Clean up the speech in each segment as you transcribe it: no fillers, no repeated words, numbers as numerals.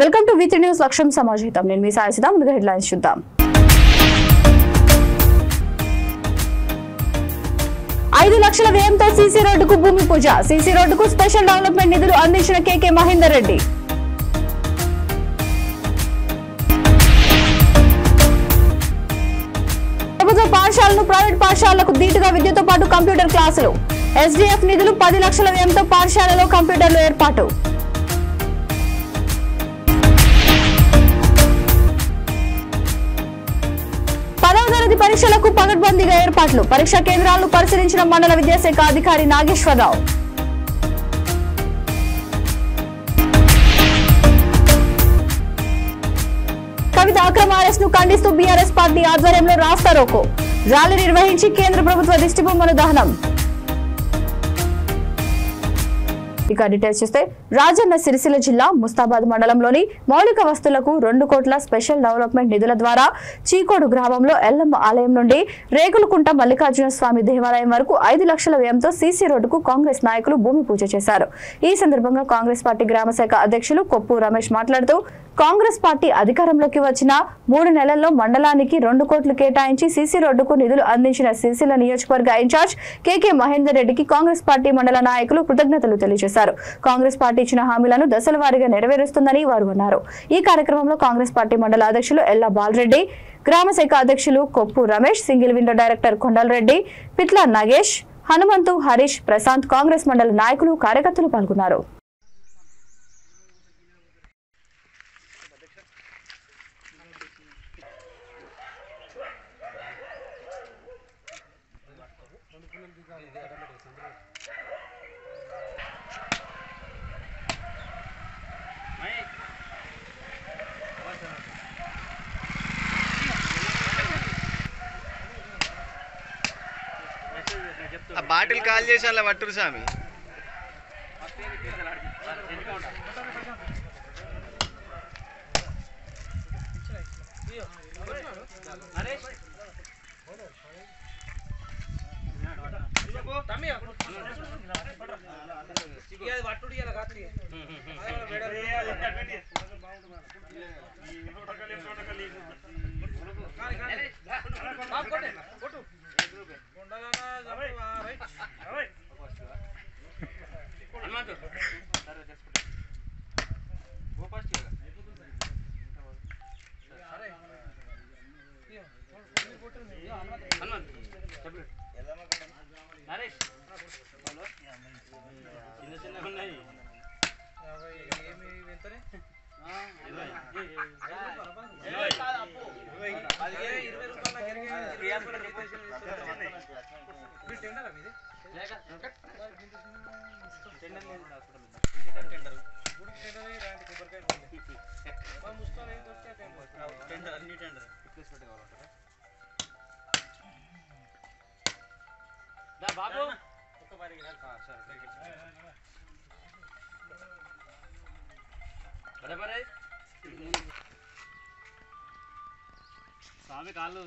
Welcome to with news లక్ష్యం సమాజహితం. నేను మీ సాయి సిద్ధా. ముందుగా హెడ్లైన్స్ చూద్దాం. 5 లక్షల వ్యయంతో సీసీ రోడ్డుకు భూమి పూజ. సీసీ రోడ్డుకు స్పెషల్ డెవలప్మెంట్ నిధులు అందించిన కేకే మహేందర్ రెడ్డి. ప్రభుత్వ పాఠశాలను ప్రైవేట్ పాఠశాలలకు దీటుగా విద్యతో పాటు కంప్యూటర్ క్లాసులు. ఎస్డీఎఫ్ నిధులు 10 లక్షల వ్యయంతో పాఠశాలలో కంప్యూటర్లు ఏర్పాటు. పరీక్షలకు పకడ్బందీగా ఏర్పాట్లు. పరీక్షా కేంద్రాలను పరిశీలించిన మండల విద్యాశాఖ అధికారి నాగేశ్వరరావు. కవిత అక్రమ అరెస్ట్ ను ఖండిస్తూ బీఆర్ఎస్ పార్టీ ఆధ్వర్యంలో రాస్తా రోకో ర్యాలీ నిర్వహించి కేంద్ర ప్రభుత్వ దిష్టిబొమ్మను దహనం. ఇక డీటెయిల్స్ చూస్తే రాజన్న సిరిసిల్ల జిల్లా ముస్తాబాద్ మండలంలోని మౌలిక వస్తువులకు 2 కోట్ల స్పెషల్ డెవలప్మెంట్ నిధుల ద్వారా చీకోడు గ్రామంలో ఎల్లమ్మ ఆలయం నుండి రేగులకుంట మల్లికార్జున స్వామి దేవాలయం వరకు 5 లక్షల వ్యయంతో సీసీ రోడ్డుకు కాంగ్రెస్ నాయకులు భూమి పూజ చేశారు. ఈ సందర్భంగా కాంగ్రెస్ పార్టీ గ్రామ శాఖ అధ్యక్షులు కొప్పు రమేష్ మాట్లాడుతూ కాంగ్రెస్ పార్టీ అధికారంలోకి వచ్చిన 3 నెలల్లో మండలానికి 2 కోట్లు కేటాయించి సీసీ రోడ్డుకు నిధులు అందించిన సిరిసిల్ల నియోజకవర్గ ఇన్ఛార్జ్ కేకే మహేందర్ రెడ్డికి కాంగ్రెస్ పార్టీ మండల నాయకులు కృతజ్ఞతలు తెలియజేశారు. కాంగ్రెస్ పార్టీ ఇచ్చిన హామీలను దశల వారీగా నెరవేరుస్తుందని వారు అన్నారు. ఈ కార్యక్రమంలో కాంగ్రెస్ పార్టీ మండల అధ్యక్షులు ఎల్లా బాలరెడ్డి, గ్రామ శాఖ అధ్యక్షులు Koppu Ramesh, single window director Kondalareddy, Pitla Nagesh, Hanumanthu, Harish, Prashanth, Congress మండల నాయకులు, కార్యకర్తలు పాల్గొన్నారు. ఆ బాటిల్ కాల్ చేసి అలా పట్టురు స్వామి. స్వామి కాళ్ళు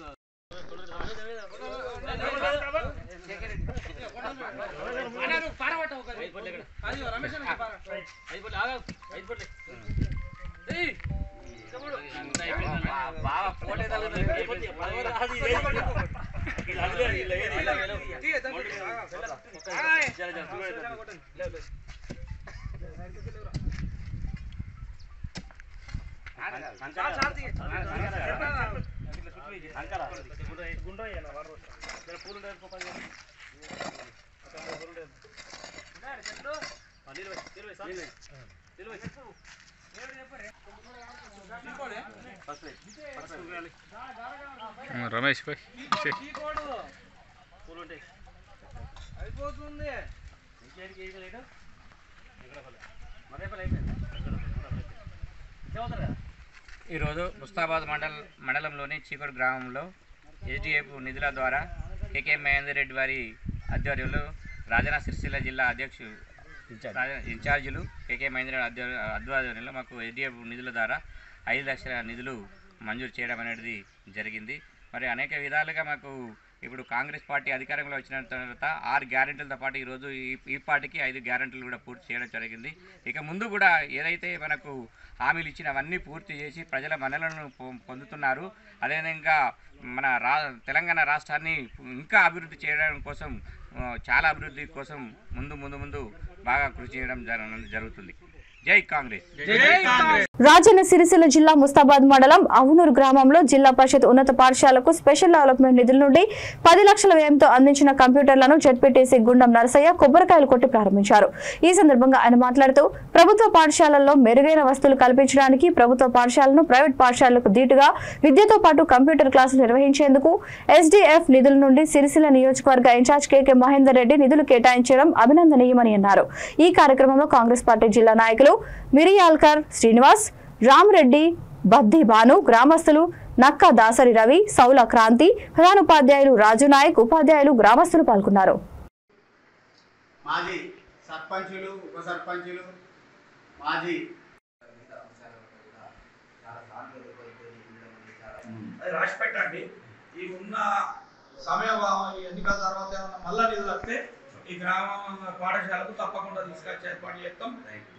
రమేష్ అయిపోతుంది. ఈరోజు ముస్తాబాద్ మండలంలోని చీకోడు గ్రామంలో ఎస్డీఎఫ్ నిధుల ద్వారా కేకే మహేందర్ రెడ్డి వారి ఆధ్వర్యంలో రాజన్న సిరిసిల్ల జిల్లా అధ్యక్షులు ఇన్ఛార్జీలు కేకే మహేందర్ రెడ్డి ఆధ్వర్యంలో మాకు ఎస్డీఎఫ్ నిధుల ద్వారా 5 లక్షల నిధులు మంజూరు చేయడం అనేది జరిగింది. మరి అనేక విధాలుగా మాకు ఇప్పుడు కాంగ్రెస్ పార్టీ అధికారంలో వచ్చిన తర్వాత 6 గ్యారెంటీలతో పాటు ఈరోజు ఈ పార్టీకి 5 గ్యారెంటీలు కూడా పూర్తి చేయడం జరిగింది. ఇక ముందు కూడా ఏదైతే మనకు హామీలు ఇచ్చినవన్నీ పూర్తి చేసి ప్రజల మన్ననలను పొందుతున్నారు. అదేవిధంగా మన తెలంగాణ రాష్ట్రాన్ని ఇంకా అభివృద్ధి చేయడం కోసం, చాలా అభివృద్ధి కోసం ముందు బాగా కృషి చేయడం జరుగుతుంది. జై కాంగ్రెస్. రాజన్న సిరిసిల్ల జిల్లా ముస్తాబాద్ మండలం అవునూరు గ్రామంలో జిల్లా పరిషత్ ఉన్నత పాఠశాలకు స్పెషల్ డెవలప్మెంట్ నిధుల నుండి 10 లక్షల వ్యయంతో అందించిన కంప్యూటర్లను జెడ్పీటీసీ గుండం నరసయ్య కొబ్బరికాయలు కొట్టి ప్రారంభించారు. ఈ సందర్భంగా ఆయన మాట్లాడుతూ ప్రభుత్వ పాఠశాలల్లో మెరుగైన వసతులు కల్పించడానికి ప్రభుత్వ పాఠశాలను ప్రైవేట్ పాఠశాలలకు ధీటుగా విద్యతో పాటు కంప్యూటర్ క్లాసులు నిర్వహించేందుకు ఎస్డీఎఫ్ నిధుల నుండి సిరిసిల్ల నియోజకవర్గ ఇన్ఛార్జ్ కేకే మహేందర్ రెడ్డి నిధులు కేటాయించడం అభినందనీయమని అన్నారు. ఈ కార్యక్రమంలో కాంగ్రెస్ పార్టీ జిల్లా నాయకులు మిరియాల్కర్ శ్రీనివాస్, రామరెడ్డి, బద్ది భాను, గ్రామస్తులు నక్క దాసరి రవి, సౌల క్రాంతి, ప్రధానోపాధ్యాయులు రాజు నాయక్, ఉపాధ్యాయులు, గ్రామస్తులు పాల్గొన్నారు. మాజీ సర్పంచులు, ఉప సర్పంచులు, మాజీ రాసి పెట్టండి. ఈ ఉన్న సమయభావం ఎన్నికల తర్వాత ఏమన్నా మళ్ళా నిధులు వస్తే ఈ గ్రామ పాఠశాలకు తప్పకుండా తీసుకొచ్చి ఏర్పాటు చేస్తాం.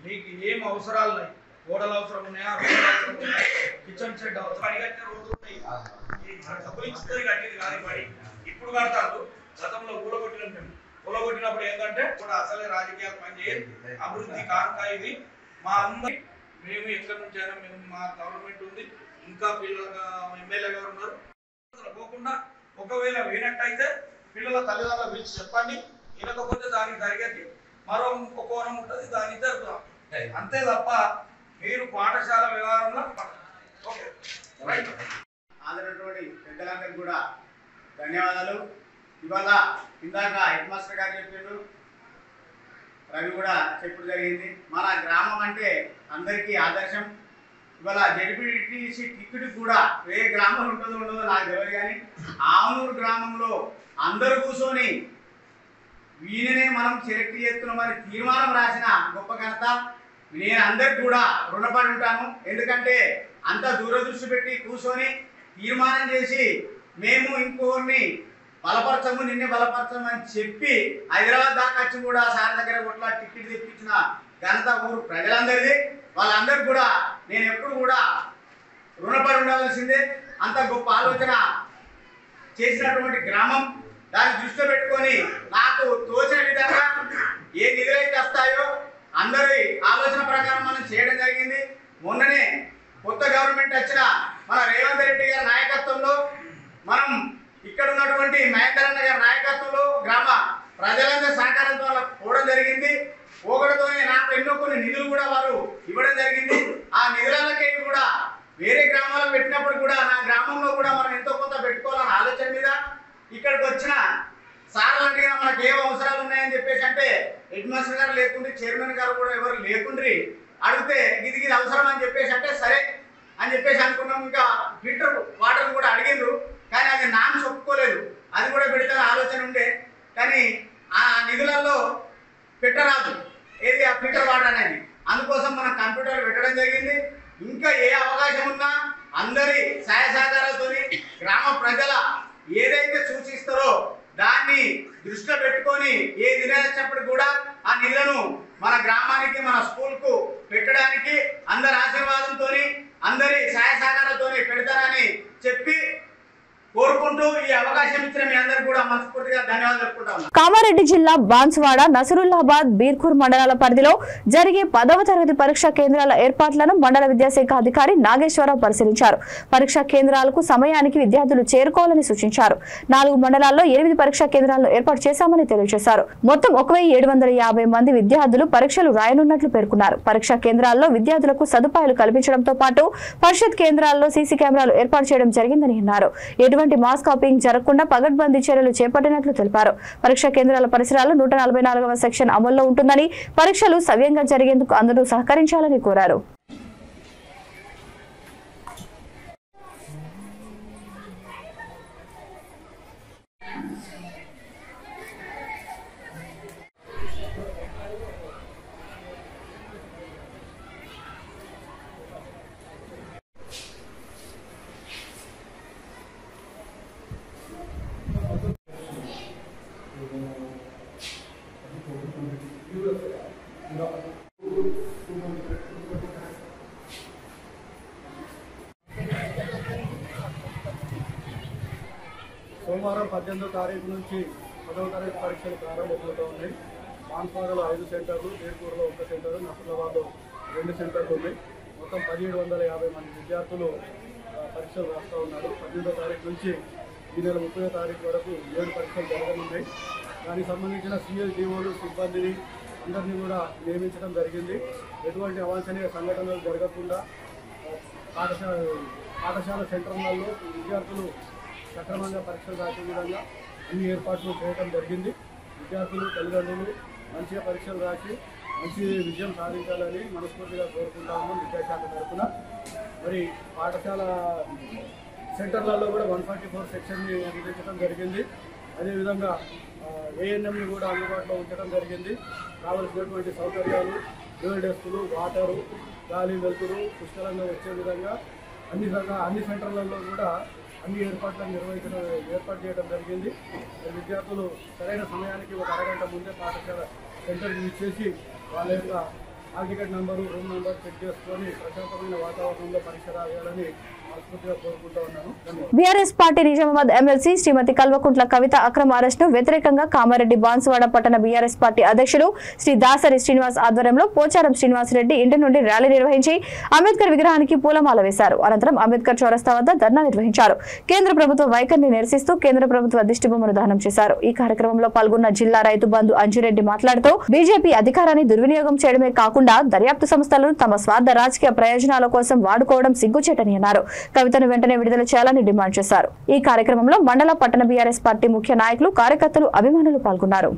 మీకు ఏం అవసరాలు ఉన్నాయి, గోడలు అవసరం ఉన్నాయా, రోడ్లు అవసరం ఉన్నాయా, కిచెన్ షెడ్ అవసరం, కట్టిన రోడ్లు ఉన్నాయి. ఈ డబ్బులు ఇస్తే కట్టేది కాదు, పడి ఇప్పుడు కడతారు. గతంలో కూలగొట్టినప్పుడు ఏంటంటే కూడా అసలే రాజకీయాలు పనిచేయదు, అభివృద్ధి కాంకా ఇది. మా అందరి మేము ఎక్కడి నుంచి అయినా మేము మా గవర్నమెంట్ ఉంది, ఇంకా పిల్లలుగా ఎమ్మెల్యే గారు ఉన్నారు. పోకుండా ఒకవేళ వినట్టయితే పిల్లల తల్లిదండ్రులు పిలిచి చెప్పండి. వినకపోతే దానికి జరిగేది మరో ఇంకో కోణం ఉంటుంది, దానికి జరుగుతాం. అంతే తప్ప మీరు పాఠశాల వ్యవహారంలో ఆదరైనటువంటి పెద్దలందరికీ కూడా ధన్యవాదాలు. ఇవాళ ఇందాక హెడ్ మాస్టర్ గారు చెప్పిండు, రవి కూడా చెప్పడం జరిగింది. మన గ్రామం అంటే అందరికీ ఆదర్శం. ఇవాళ జెడ్పీటీసీ టికెట్ కూడా ఏ గ్రామంలో ఉండదో నాకు తెలియదు, కానీ ఆవునూరు గ్రామంలో అందరూ కూర్చొని వీళ్ళనే మనం సెలెక్ట్ చేస్తున్నామని తీర్మానం రాసిన గొప్ప ఘనత. నేను అందరికి కూడా రుణపడి ఉంటాను. ఎందుకంటే అంత దూరదృష్టి పెట్టి కూర్చొని తీర్మానం చేసి మేము ఇంకోరిని బలపరచము, నిన్నే బలపరచము అని చెప్పి హైదరాబాద్ దాకా వచ్చి కూడా సార్ దగ్గర కొట్లా టికెట్ తెప్పించిన ఘనత ఊరు ప్రజలందరిది. వాళ్ళందరికీ కూడా నేను ఎప్పుడు కూడా రుణపడి ఉండవలసిందే. అంత గొప్ప ఆలోచన చేసినటువంటి గ్రామం, దాన్ని దృష్టిలో పెట్టుకొని నాకు తోచిన విధంగా ఏ నిధులైతే వస్తాయో అందరి ఆలోచన ప్రకారం మనం చేయడం జరిగింది. మొన్ననే కొత్త గవర్నమెంట్ వచ్చిన మన రేవంత్ రెడ్డి గారి నాయకత్వంలో, మనం ఇక్కడ ఉన్నటువంటి మహేందర్ అన్న గారి నాయకత్వంలో గ్రామ ప్రజలందరి సహకారంతో పోవడం జరిగింది. పోగడతోనే నాకు ఎన్నో కొన్ని నిధులు కూడా వారు ఇవ్వడం జరిగింది. ఆ నిధులకే కూడా వేరే గ్రామాలకు పెట్టినప్పుడు కూడా నా గ్రామంలో కూడా మనం ఎంతో కొంత పెట్టుకోవాలన్న ఆలోచన మీద ఇక్కడికి వచ్చిన సార్లు అడిగినా మనకు ఏం అవసరాలు ఉన్నాయని చెప్పేసి అంటే హెడ్ మాస్టర్ గారు లేకుండ్రి, చైర్మన్ గారు కూడా ఎవరు లేకుండ్రి, అడిగితే ఇది అవసరం అని చెప్పేసి అంటే సరే అని చెప్పేసి అనుకున్నాం. ఇంకా ఫిల్టర్ వాటర్ కూడా అడిగిండ్రు, కానీ అది నాన్న చెప్పుకోలేదు. అది కూడా పెడితే ఆలోచన ఉండే, కానీ ఆ నిధులలో పెట్టరాదు ఏది ఆ ఫిల్టర్ వాటర్ అనేది. అందుకోసం మనం కంప్యూటర్ పెట్టడం జరిగింది. ఇంకా ఏ అవకాశం ఉన్నా అందరి సహాయ సహకారాలతో గ్రామ ప్రజల ఏదైతే సూచిస్తారో దాన్ని దృష్టిలో పెట్టుకొని ఏ నిలచినప్పుడు కూడా ఆ నిధులను మన గ్రామానికి, మన స్కూల్కు పెట్టడానికి అందరి ఆశీర్వాదంతో, అందరి సహాయ సహకారాలతో పెడతారని చెప్పి కోరుకుంటూ ఈ అవకాశం ఇచ్చిన మీ అందరూ కూడా మనస్ఫూర్తిగా ధన్యవాదాలు చెప్పుకుంటాం. కామారెడ్డి జిల్లా బాన్సువాడ, నసరుల్లాబాద్, బీర్కూర్ మండలాల పరిధిలో జరిగే 10వ తరగతి పరీక్షా కేంద్రాల ఏర్పాట్లను మండల విద్యాశాఖ అధికారి నాగేశ్వరరావు పరిశీలించారు. పరీక్షా కేంద్రాలకు సమయానికి విద్యార్థులు చేరుకోవాలని సూచించారు. 4 మండలాల్లో 8 పరీక్షా కేంద్రాలను ఏర్పాటు చేశామని తెలియజేశారు. మొత్తం 1750 మంది విద్యార్థులు పరీక్షలు రాయనున్నట్లు పేర్కొన్నారు. పరీక్షా కేంద్రాల్లో విద్యార్థులకు సదుపాయాలు కల్పించడంతో పాటు పరిషత్ కేంద్రాల్లో సీసీ కెమెరాలు ఏర్పాటు చేయడం జరిగిందని అన్నారు. మాస్ కాపింగ్ జరగకుండా పగడ్బందీ చర్యలు చేపట్టినట్లు తెలిపారు. పరీక్షా కేంద్రాల పరిసరాల్లో 144వ సెక్షన్ అమల్లో ఉంటుందని, పరీక్షలు సవ్యంగా జరిగేందుకు అందరూ సహకరించాలని కోరారు. సోమవారం 18వ తారీఖు నుంచి 10వ తారీఖు పరీక్షలు ప్రారంభమవుతూ ఉన్నాయి. బాన్స్వాడలో 5 సెంటర్లు, ఏర్పూర్లో 1 సెంటర్, నసరాబాద్లో 2 సెంటర్లు ఉన్నాయి. మొత్తం 1750 మంది విద్యార్థులు పరీక్షలు రాస్తూ ఉన్నారు. 18వ తారీఖు నుంచి ఈ నెల 30వ తారీఖు వరకు 7 పరీక్షలు జరగనున్నాయి. దానికి సంబంధించిన సిఎల్డిఓలు సిబ్బందిని అందరినీ కూడా నియమించడం జరిగింది. ఎటువంటి అవాంఛనీయ సంఘటనలు జరగకుండా పాఠశాల సెంటర్లలో విద్యార్థులు సక్రమంగా పరీక్షలు రాసే విధంగా అన్ని ఏర్పాట్లు చేయడం జరిగింది. విద్యార్థులు తల్లిదండ్రులు మంచిగా పరీక్షలు రాసి మంచి విజయం సాధించాలని మనస్ఫూర్తిగా కోరుకుంటా ఉన్నాం. విద్యాశాఖ తరఫున మరి పాఠశాల సెంటర్లలో కూడా 144 సెక్షన్ని నిర్మించడం జరిగింది. అదేవిధంగా ఏఎన్ఎంని కూడా అందుబాటులో ఉంచడం జరిగింది. కావలసినటువంటి సౌకర్యాలు, డ్యూయల్ డెస్కులు, వాటరు, గాలి వెలుతురు పుష్కలంగా వచ్చే విధంగా అన్ని సెంటర్లలో కూడా అన్ని ఏర్పాటు చేయడం జరిగింది. విద్యార్థులు సరైన సమయానికి ఒక అరగంట ముందే పాఠశాల సెంటర్కి ఇచ్చేసి వాళ్ళ యొక్క hall ticket number, room number check చేసుకొని ప్రశాంతమైన వాతావరణంలో పరీక్ష రాయాలని మనస్ఫూర్తిగా కోరుకుంటూ ఉన్నాను. బీఆర్ఎస్ పార్టీ నిజామాబాద్ ఎమ్మెల్సీ శ్రీమతి కల్వకుంట్ల కవిత అక్రమ అరెస్టును వ్యతిరేకంగా కామారెడ్డి బాన్సువాడ పట్టణ బీఆర్ఎస్ పార్టీ అధ్యక్షులు శ్రీ దాసరి శ్రీనివాస్ ఆధ్వర్యంలో పోచారం శ్రీనివాసరెడ్డి ఇంటి నుండి ర్యాలీ నిర్వహించి అంబేద్కర్ విగ్రహానికి పూలమాల వేశారు. అనంతరం అంబేద్కర్ చౌరస్తా వద్ద ధర్నా నిర్వహించారు. కేంద్ర ప్రభుత్వ వైఖరిని నిరసిస్తూ కేంద్ర ప్రభుత్వ దిష్టిబొమ్మను దహనం చేశారు. ఈ కార్యక్రమంలో పాల్గొన్న జిల్లా రైతు బంధు అంజిరెడ్డి మాట్లాడుతూ బీజేపీ అధికారాన్ని దుర్వినియోగం చేయడమే కాకుండా దర్యాప్తు సంస్థలను తమ స్వార్థ రాజకీయ ప్రయోజనాల కోసం వాడుకోవడం సిగ్గుచేటని అన్నారు. కవితను వెంటనే విడుదల చేయాలని డిమాండ్ చేశారు. ఈ కార్యక్రమంలో మండల పట్టణ బీఆర్ఎస్ పార్టీ ముఖ్య నాయకులు, కార్యకర్తలు, అభిమానులు పాల్గొన్నారు.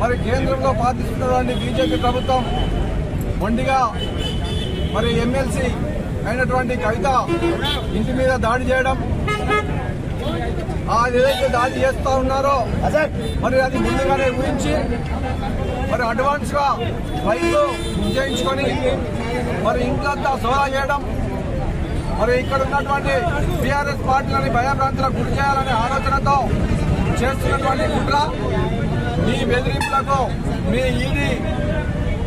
మరి కేంద్రంలో పాటిస్తున్నటువంటి బీజేపీ ప్రభుత్వం మొండిగా మరి ఎమ్మెల్సీ అయినటువంటి కవిత ఇంటి మీద దాడి చేయడం, ఏదైతే దాడి చేస్తా ఉన్నారో మరి అది ముందుగానే ఊహించి మరి అడ్వాన్స్ గా రైలు చేయించుకొని మరి ఇంట్లంతా సోదా చేయడం, మరి ఇక్కడ ఉన్నటువంటి టీఆర్ఎస్ పార్టీలని భయభ్రాంతులకు గురి చేయాలనే ఆలోచనతో చేస్తున్నటువంటి కుట్ర, మీ బెదిరింపులకు, మీ ఈడీ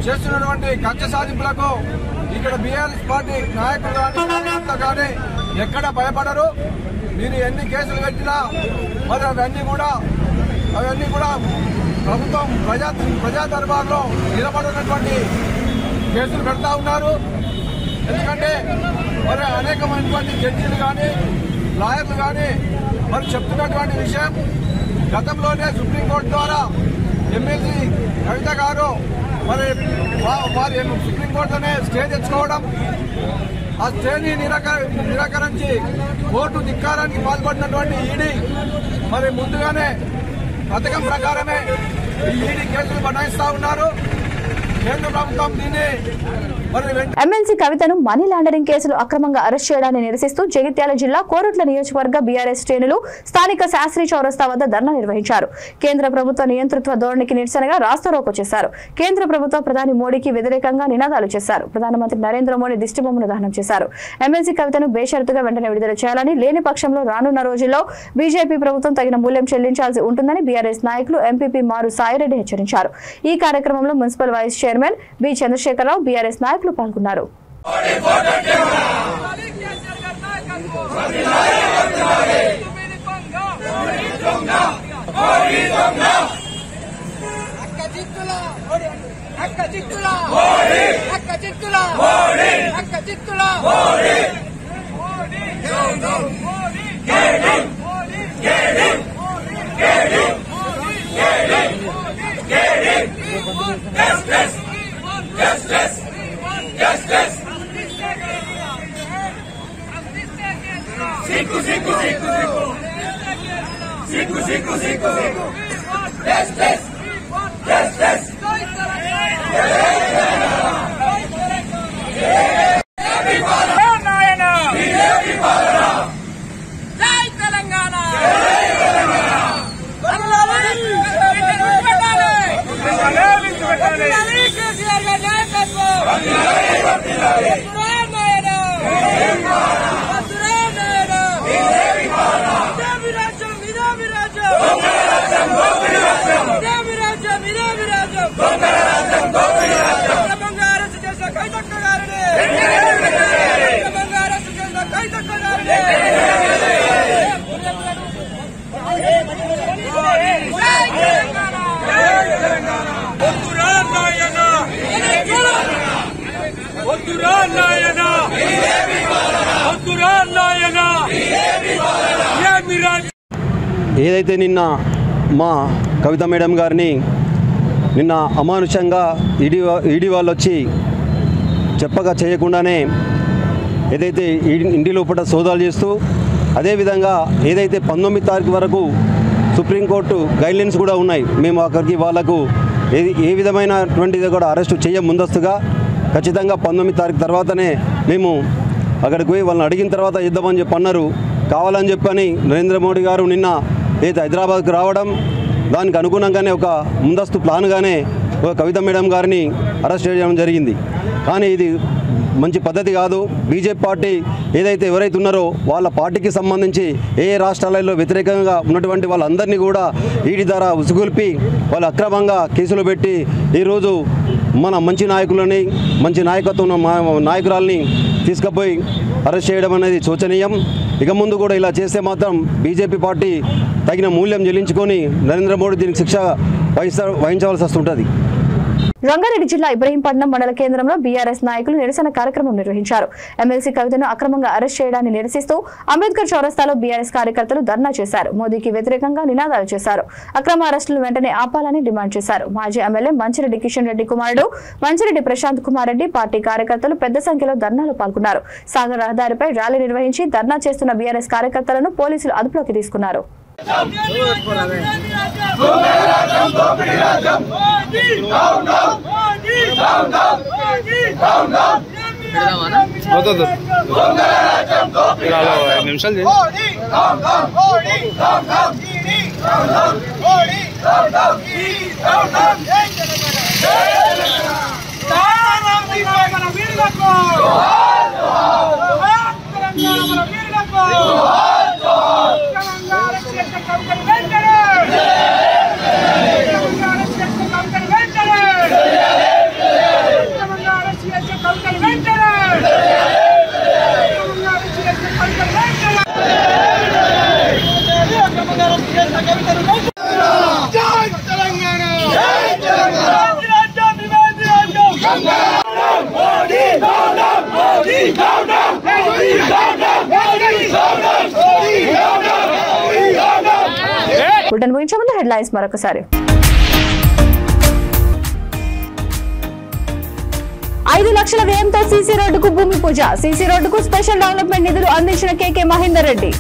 చేస్తున్నటువంటి కక్ష సాధింపులకు ఇక్కడ బీఆర్ఎస్ పార్టీ నాయకులు కానీ ఎక్కడ భయపడరు. మీరు ఎన్ని కేసులు పెట్టినా మరి అవన్నీ కూడా ప్రభుత్వం ప్రజా దర్బార్లో నిలబడినటువంటి కేసులు పెడతా ఉన్నారు. ఎందుకంటే మరి అనేకమైనటువంటి జడ్జీలు కానీ లాయర్లు కానీ మరి చెప్తున్నటువంటి విషయం, గతంలోనే సుప్రీంకోర్టు ద్వారా ఎమ్మెల్సీ కవిత గారు మరి వారి సుప్రీంకోర్టులోనే స్టే తెచ్చుకోవడం, ఆ స్టేని నిరాకరించి కోర్టు ధిక్కారానికి పాల్పడినటువంటి ఈడీ మరి ముందుగానే పథకం ప్రకారమే ఈ ఈడీ కేసులు బనాయిస్తా ఉన్నారు. కేంద్ర ప్రభుత్వం దీన్ని ఎమ్మెల్సీ కవితను మనీ లాండరింగ్ కేసులో అక్రమంగా అరెస్ట్ చేయడాన్ని నిరసిస్తూ జగిత్యాల జిల్లా కోరుట్ల నియోజకవర్గ బీఆర్ఎస్ శ్రేణులు స్థానిక శాస్త్రి చౌరస్తా వద్ద ధర్నా నిర్వహించారు. కేంద్ర ప్రభుత్వ నియంతృత్వ ధోరణికి నిరసనగా రాస్తారోకో చేశారు. కేంద్ర ప్రభుత్వ ప్రధాని మోడీకి వ్యతిరేకంగా నినాదాలు చేశారు. ప్రధానమంత్రి నరేంద్ర మోడీ దిష్టిబొమ్మను దహనం చేశారు. ఎమ్మెల్సీ కవితను బేషరతుగా వెంటనే విడుదల చేయాలని, లేని పక్షంలో రానున్న రోజుల్లో బీజేపీ ప్రభుత్వం తగిన మూల్యం చెల్లించాల్సి ఉంటుందని బీఆర్ఎస్ నాయకులు ఎంపీపీ మారు సాయిరెడ్డి హెచ్చరించారు. ఈ కార్యక్రమంలో municipal vice chairman B Chandrasekhara Rao, BRS నాయకులు పాల్గొన్నారు. ఏదైతే నిన్న మా కవిత మేడం గారిని నిన్న అమానుషంగా ఈడీ వాళ్ళు వచ్చి చెప్పగా చేయకుండానే ఏదైతే ఇంటి లోపల సోదాలు చేస్తూ, అదేవిధంగా ఏదైతే 19 తారీఖు వరకు సుప్రీంకోర్టు గైడ్లైన్స్ కూడా ఉన్నాయి. మేము అక్కడికి వాళ్ళకు ఏ విధమైనటువంటిది కూడా అరెస్టు ముందస్తుగా ఖచ్చితంగా 19 తారీఖు తర్వాతనే మేము అక్కడికి పోయి వాళ్ళని అడిగిన తర్వాత ఇద్దామని చెప్పి అన్నారు. కావాలని చెప్పని నరేంద్ర మోడీ గారు నిన్న ఏదైతే హైదరాబాద్కు రావడం, దానికి అనుగుణంగానే ఒక ముందస్తు ప్లాన్గానే ఒక కవిత మేడం గారిని అరెస్ట్ చేయడం జరిగింది. కానీ ఇది మంచి పద్ధతి కాదు. బీజేపీ పార్టీ ఏదైతే ఎవరైతే ఉన్నారో వాళ్ళ పార్టీకి సంబంధించి ఏ రాష్ట్రాలలో వ్యతిరేకంగా ఉన్నటువంటి వాళ్ళందరినీ కూడా ఈడీ ద్వారా ఉసుగొల్పి వాళ్ళు అక్రమంగా కేసులు పెట్టి ఈరోజు మన మంచి నాయకులని, మంచి నాయకత్వం నాయకురాలని తీసుకుపోయి అరెస్ట్ చేయడం అనేది శోచనీయం. ఇక ముందు కూడా ఇలా చేస్తే మాత్రం బీజేపీ పార్టీ తగిన మూల్యం చెల్లించుకొని నరేంద్ర మోడీ దీనికి శిక్ష వహించవలసి వస్తుంటుంది. రంగారెడ్డి జిల్లా ఇబ్రహీంపట్నం మండల కేంద్రంలో బీఆర్ఎస్ నాయకులు నిరసన కార్యక్రమం నిర్వహించారు. ఎమ్మెల్సీ కవితను అక్రమంగా అరెస్ట్ చేయడాన్ని నిరసిస్తూ అంబేద్కర్ చౌరస్తాలో బీఆర్ఎస్ కార్యకర్తలు ధర్నా చేశారు. మోదీకి వ్యతిరేకంగా నినాదాలు చేశారు. అక్రమ అరెస్టులు వెంటనే ఆపాలని డిమాండ్ చేశారు. మాజీ ఎమ్మెల్యే మంచిరెడ్డి కిషన్ రెడ్డి కుమారుడు మంచిరెడ్డి ప్రశాంత్ కుమార్ రెడ్డి, పార్టీ కార్యకర్తలు పెద్ద సంఖ్యలో ధర్నాలో పాల్గొన్నారు. సాగర్ రహదారిపై ర్యాలీ నిర్వహించి ధర్నా చేస్తున్న బీఆర్ఎస్ కార్యకర్తలను పోలీసులు అదుపులోకి తీసుకున్నారు. ముగించే ముందు హెడ్లైన్స్ మరొకసారి. 5 లక్షల వ్యయంతో సీసీ రోడ్డుకు భూమి పూజ. సీసీ రోడ్డుకు స్పెషల్ డెవలప్మెంట్ నిధులు అందించిన కేకే మహేందర్ రెడ్డి.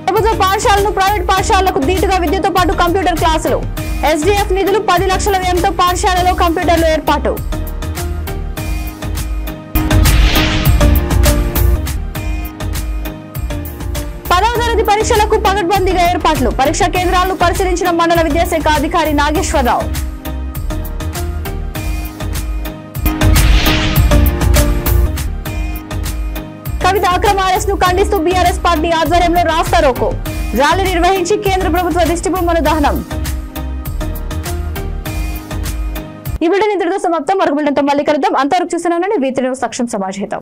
ప్రభుత్వ పాఠశాలను ప్రైవేట్ పాఠశాలలకు దీటుగా విద్యతో పాటు కంప్యూటర్ క్లాసులు. ఎస్డీఎఫ్ నిధులు 10 లక్షల వ్యయంతో పాఠశాలలో కంప్యూటర్లు ఏర్పాటు. పదవ తరగతి పరీక్షలకు పకడ్బందీగా ఏర్పాట్లు. పరీక్షా కేంద్రాలను పరిశీలించిన మండల విద్యాశాఖ అధికారి నాగేశ్వరరావు. కవిత అక్రమ అరెస్ట్ ను ఖండిస్తూ బీఆర్ఎస్ పార్టీ ఆధ్వర్యంలో రాస్తా రోకో ర్యాలీ నిర్వహించి కేంద్ర ప్రభుత్వ దిష్టిబొమ్మను దహనం. ఈ బిల్డన్ ఇంతటితో సమాప్తం. మరొక బిల్డన్తో మళ్ళీ కలుద్దాం. అంతవరకు చూస్తున్నానని వీతి న్యూస్ సక్షం సమాజేతం.